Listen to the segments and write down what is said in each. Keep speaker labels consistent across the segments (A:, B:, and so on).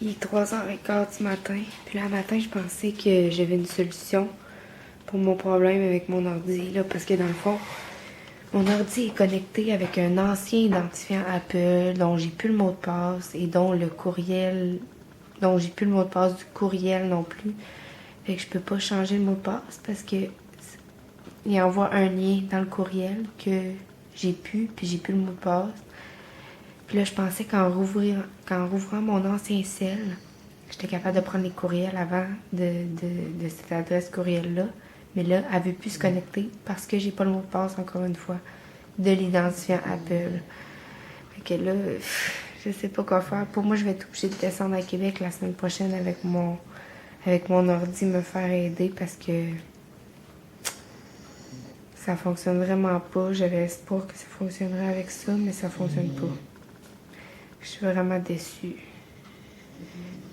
A: Il est 3h15 du matin. Puis là, matin, je pensais que j'avais une solution pour mon problème avec mon ordi. Là, parce que dans le fond, mon ordi est connecté avec un ancien identifiant Apple dont j'ai plus le mot de passe et dont le courriel, dont j'ai plus le mot de passe du courriel non plus. Fait que je peux pas changer le mot de passe parce que il envoie un lien dans le courriel que j'ai plus, puis j'ai plus le mot de passe. Puis là, je pensais qu'en rouvrant mon ancien cell, j'étais capable de prendre les courriels avant de cette adresse courriel-là. Mais là, elle veut plus se connecter parce que j'ai pas le mot de passe, encore une fois, de l'identifiant Apple. Fait que là, je sais pas quoi faire. Pour moi, je vais être obligée de descendre à Québec la semaine prochaine avec mon ordi, me faire aider parce que ça fonctionne vraiment pas. J'avais espoir que ça fonctionnerait avec ça, mais ça fonctionne pas. Je suis vraiment déçue.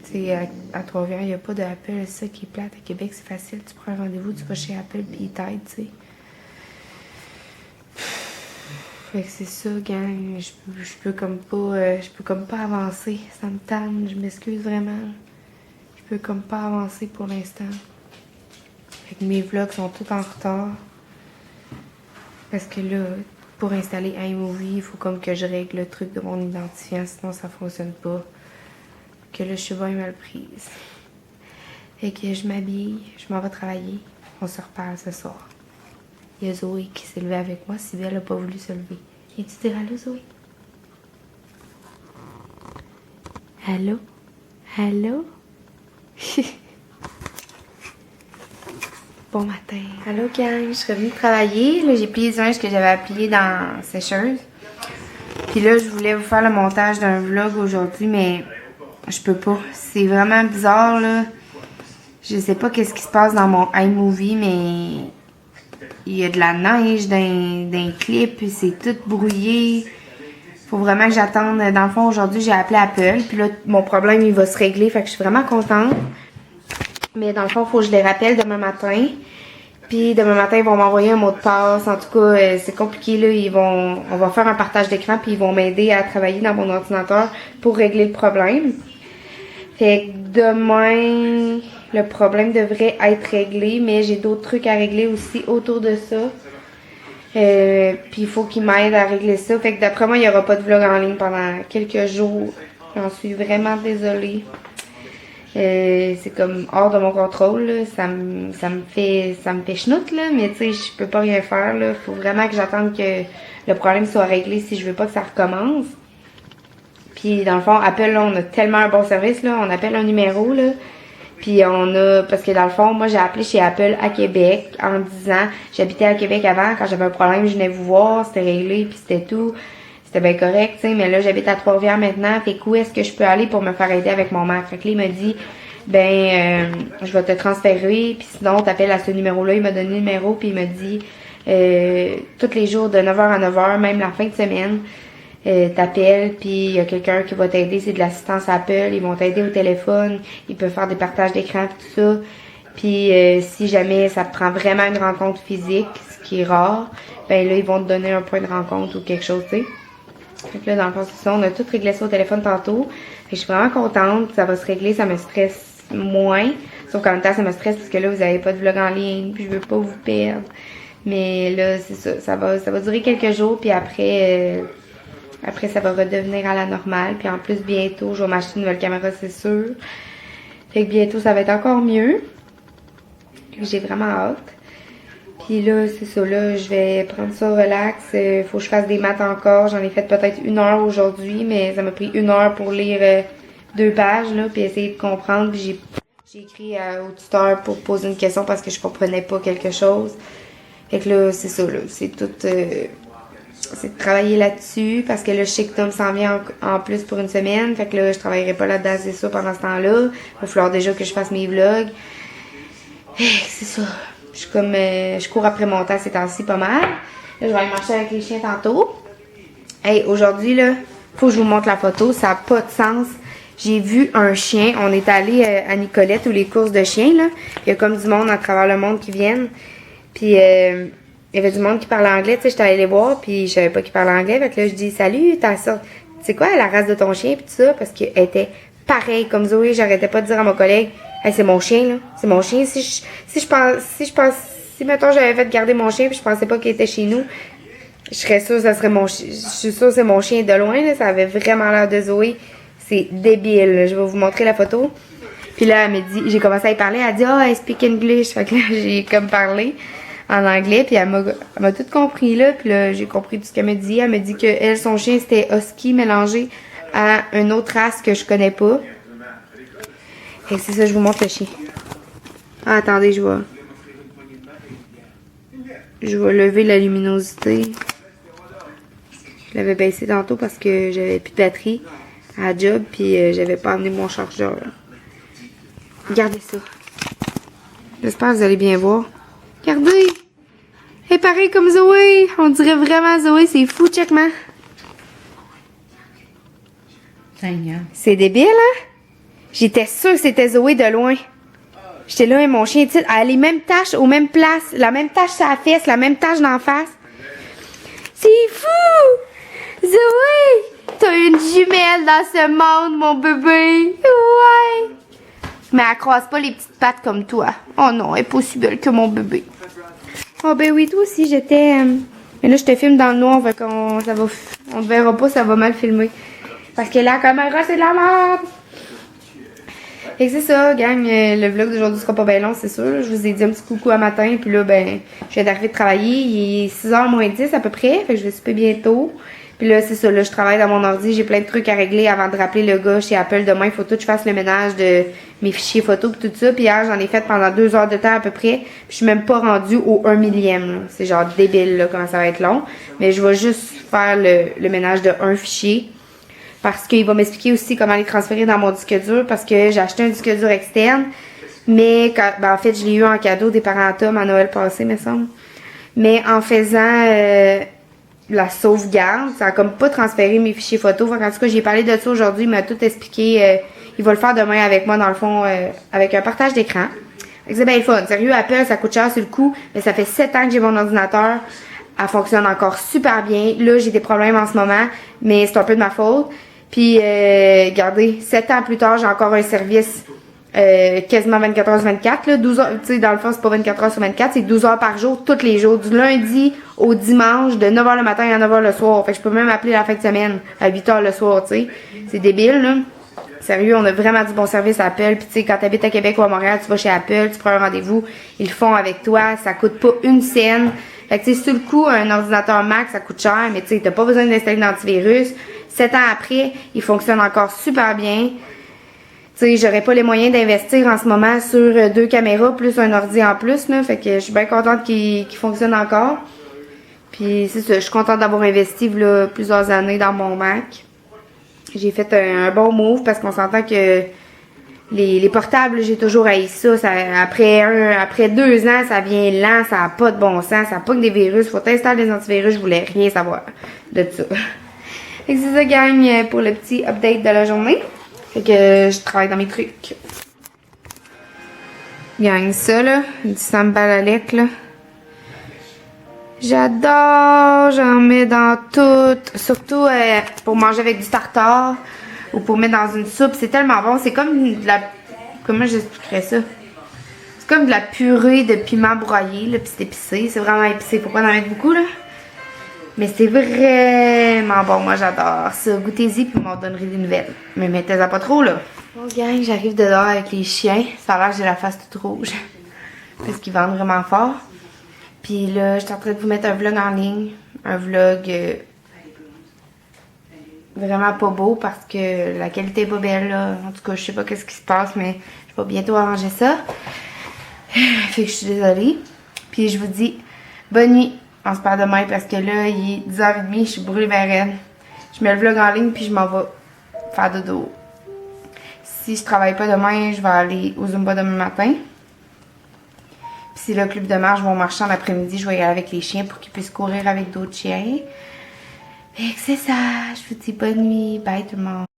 A: Tu sais, à Trois-Rivières, il n'y a pas d'Apple. C'est ça qui est plate. À Québec, c'est facile. Tu prends un rendez-vous, tu vas chez Apple, puis ils t'aident, tu sais. Fait que c'est ça, gang. Je peux comme pas avancer. Ça me tanne. Je m'excuse vraiment. Je peux comme pas avancer pour l'instant. Fait que mes vlogs sont tous en retard. Parce que là, pour installer iMovie, il faut comme que je règle le truc de mon identifiant, sinon ça fonctionne pas. Que là, je suis bien mal prise. Fait que je m'habille, je m'en vais travailler. On se reparle ce soir. Il y a Zoé qui s'est levée avec moi. Sybelle n'a pas voulu se lever. Viens-tu dire allô, Zoé? Allô? Allô? Bon matin. Allô, gang. Je suis revenue travailler. Là, j'ai plié les linges que j'avais à plier dans la sécheuse. Puis là, je voulais vous faire le montage d'un vlog aujourd'hui, mais je peux pas. C'est vraiment bizarre, là. Je sais pas qu'est-ce qui se passe dans mon iMovie, mais il y a de la neige d'un clip, puis c'est tout brouillé. Faut vraiment que j'attende. Dans le fond, aujourd'hui, j'ai appelé Apple, puis là, mon problème, il va se régler, fait que je suis vraiment contente. Mais dans le fond, il faut que je les rappelle demain matin. Puis demain matin, ils vont m'envoyer un mot de passe. En tout cas, c'est compliqué, là. On va faire un partage d'écran, puis ils vont m'aider à travailler dans mon ordinateur pour régler le problème. Fait que demain, le problème devrait être réglé, mais j'ai d'autres trucs à régler aussi autour de ça. Puis il faut qu'ils m'aident à régler ça. Fait que d'après moi, il n'y aura pas de vlog en ligne pendant quelques jours. J'en suis vraiment désolée. C'est comme hors de mon contrôle, là. Ça me fait chenoute, là, mais tu sais, je peux pas rien faire, là. Faut vraiment que j'attende que le problème soit réglé si je veux pas que ça recommence. Puis dans le fond, Apple, là, on a tellement un bon service, là. On appelle un numéro, là. Puis parce que dans le fond, moi j'ai appelé chez Apple à Québec en disant, j'habitais à Québec avant, quand j'avais un problème, je venais vous voir, c'était réglé, puis c'était tout. C'était bien correct, tu sais, mais là, j'habite à Trois-Rivières maintenant. Fait que où est-ce que je peux aller pour me faire aider avec mon Mac? Fait que là, il m'a dit, je vais te transférer, puis sinon, t'appelles à ce numéro-là. Il m'a donné le numéro, puis il m'a dit, tous les jours de 9h à 9h, même la fin de semaine, t'appelles, puis il y a quelqu'un qui va t'aider. C'est de l'assistance Apple. Ils vont t'aider au téléphone. Ils peuvent faire des partages d'écran, tout ça. Puis si jamais ça te prend vraiment une rencontre physique, ce qui est rare, ben là, ils vont te donner un point de rencontre ou quelque chose, tu sais. Fait que là, dans le fond, c'est ça, on a tout réglé ça au téléphone tantôt. Fait que je suis vraiment contente, ça va se régler, ça me stresse moins. Sauf qu'en même temps, ça me stresse parce que là, vous avez pas de vlog en ligne, puis je veux pas vous perdre. Mais là, c'est ça, ça va durer quelques jours, puis après, ça va redevenir à la normale. Puis en plus, bientôt, je vais m'acheter une nouvelle caméra, c'est sûr. Fait que bientôt, ça va être encore mieux. J'ai vraiment hâte. Puis là, c'est ça, là, je vais prendre ça relax. Faut que je fasse des maths encore. J'en ai fait peut-être 1 heure aujourd'hui, mais ça m'a pris 1 heure pour lire 2 pages, là, puis essayer de comprendre. Puis j'ai écrit au tuteur pour poser une question parce que je comprenais pas quelque chose. Fait que là, c'est ça, là, c'est tout... c'est de travailler là-dessus, parce que là, je sais que Tom s'en vient en plus pour une semaine. Fait que là, je travaillerai pas là-dedans, c'est ça, pendant ce temps-là. Il va falloir déjà que je fasse mes vlogs. C'est ça. Je cours après mon temps ces temps-ci pas mal. Là, je vais aller marcher avec les chiens tantôt. Hey, aujourd'hui, là, faut que je vous montre la photo. Ça n'a pas de sens. J'ai vu un chien. On est allé à Nicolette, ou les courses de chiens, là. Il y a comme du monde à travers le monde qui viennent. Puis, il y avait du monde qui parlait anglais. Tu sais, j'étais allée les voir, puis je savais pas qu'ils parlaient anglais. Fait que là, je dis, salut, t'as ça. C'est quoi la race de ton chien, puis tout ça? Parce qu'elle était pareil comme Zoé, j'arrêtais pas de dire à mon collègue, hey, c'est mon chien, là. C'est mon chien. Si mettons j'avais fait garder mon chien puis je pensais pas qu'il était chez nous, je serais sûre que ça serait mon chien. Je suis sûre que c'est mon chien de loin, là. Ça avait vraiment l'air de Zoé. C'est débile, là. Je vais vous montrer la photo. Puis là, elle m'a dit, j'ai commencé à y parler, elle a dit, oh, I speak English. Fait que là, j'ai comme parlé en anglais, puis elle m'a tout compris, là. Puis là, j'ai compris tout ce qu'elle m'a dit. Elle m'a dit que elle, son chien, c'était husky mélangé à une autre race que je connais pas. Et c'est ça, je vous montre le chien. Ah, attendez, je vais lever la luminosité. Je l'avais baissé tantôt parce que j'avais plus de batterie à la job, puis j'avais pas amené mon chargeur. Regardez ça. J'espère que vous allez bien voir. Regardez! Elle est pareil comme Zoé! On dirait vraiment Zoé, c'est fou, check-moi! C'est débile, hein? J'étais sûre que c'était Zoé de loin. J'étais là, et mon chien, elle a les mêmes taches aux mêmes places. La même tache sur la fesse, la même tache d'en face. C'est fou! Zoé! T'as une jumelle dans ce monde, mon bébé! Ouais! Mais elle croise pas les petites pattes comme toi. Oh non, elle est pas aussi belle que mon bébé. Oh ben oui, toi aussi, j'étais... Mais là, je te filme dans le noir, fait qu'on on verra pas, ça va mal filmer. Parce que la caméra, c'est de la merde! Fait que c'est ça, gang. Le vlog d'aujourd'hui sera pas bien long, c'est sûr. Je vous ai dit un petit coucou à matin, puis là, ben, je viens d'arriver de travailler. Il est 6h moins 10 à peu près, fait que je vais souper bientôt. Puis là, c'est ça, là, je travaille dans mon ordi, j'ai plein de trucs à régler avant de rappeler le gars chez Apple. Demain, il faut tout que je fasse le ménage de mes fichiers photos pis tout ça. Puis hier, j'en ai fait pendant 2 heures de temps à peu près. Puis je suis même pas rendue au 1 millième. C'est genre débile, là, comment ça va être long. Mais je vais juste faire le ménage de un fichier. Parce qu'il va m'expliquer aussi comment les transférer dans mon disque dur. Parce que j'ai acheté un disque dur externe. Mais, en fait, je l'ai eu en cadeau des parents Tom à Noël passé, me semble. Mais en faisant... la sauvegarde, ça a comme pas transféré mes fichiers photos. En tout cas, j'ai parlé de ça aujourd'hui, il m'a tout expliqué. Il va le faire demain avec moi, dans le fond, avec un partage d'écran. C'est bien le fun. Sérieux, Apple, ça coûte cher sur le coup, mais ça fait 7 ans que j'ai mon ordinateur. Elle fonctionne encore super bien. Là, j'ai des problèmes en ce moment, mais c'est un peu de ma faute. Puis, regardez, 7 ans plus tard, j'ai encore un service quasiment 24 heures sur 24, là, 12 heures, tu sais, dans le fond, c'est pas 24 heures sur 24, c'est 12 heures par jour, tous les jours, du lundi au dimanche, de 9 heures le matin à 9 heures le soir. Fait que je peux même appeler la fin de semaine, à 8 heures le soir, tu sais. C'est débile, là. Sérieux, on a vraiment du bon service à Apple. Puis tu sais, quand t'habites à Québec ou à Montréal, tu vas chez Apple, tu prends un rendez-vous, ils le font avec toi, ça coûte pas une scène. Fait que tu sais, sur le coup, un ordinateur Mac, ça coûte cher, mais tu sais, t'as pas besoin d'installer d'antivirus. 7 ans après, il fonctionne encore super bien. Tu sais, j'aurais pas les moyens d'investir en ce moment sur 2 caméras plus un ordi en plus, là. Fait que je suis bien contente qu'il fonctionne encore. Puis c'est ça, je suis contente d'avoir investi là, plusieurs années dans mon Mac. J'ai fait un bon move parce qu'on s'entend que les portables, j'ai toujours haï ça. Après 2 ans, ça vient lent, ça n'a pas de bon sens, ça n'a pas que des virus. Faut installer des antivirus, je voulais rien savoir de ça. Fait que c'est ça, gang, pour le petit update de la journée. Fait que je travaille dans mes trucs. Gang, ça là, du sambal Alec là. J'adore, j'en mets dans tout. Surtout pour manger avec du tartare ou pour mettre dans une soupe. C'est tellement bon. C'est comme de la... Comment j'expliquerais ça? C'est comme de la purée de piment broyé, là, puis c'est épicé. C'est vraiment épicé. Faut pas en mettre beaucoup, là. Mais c'est vraiment bon. Moi, j'adore ça. Goûtez-y, puis m'en donnerez des nouvelles. Mais mettez-en pas trop, là. Bon, gang, j'arrive de dehors avec les chiens. Ça a l'air que j'ai la face toute rouge. Parce qu'ils vendent vraiment fort. Puis là, je suis en train de vous mettre un vlog en ligne. Un vlog vraiment pas beau parce que la qualité est pas belle, là. En tout cas, je sais pas qu'est-ce qui se passe, mais je vais bientôt arranger ça. Fait que je suis désolée. Puis je vous dis bonne nuit. On se parle demain parce que là, il est 10h30, je suis brûlée vers elle. Je mets le vlog en ligne puis je m'en vais faire dodo. Si je travaille pas demain, je vais aller au Zumba demain matin. Puis si le club de marche va marcher en après-midi, je vais y aller avec les chiens pour qu'ils puissent courir avec d'autres chiens. Fait que c'est ça. Je vous dis bonne nuit. Bye tout le monde.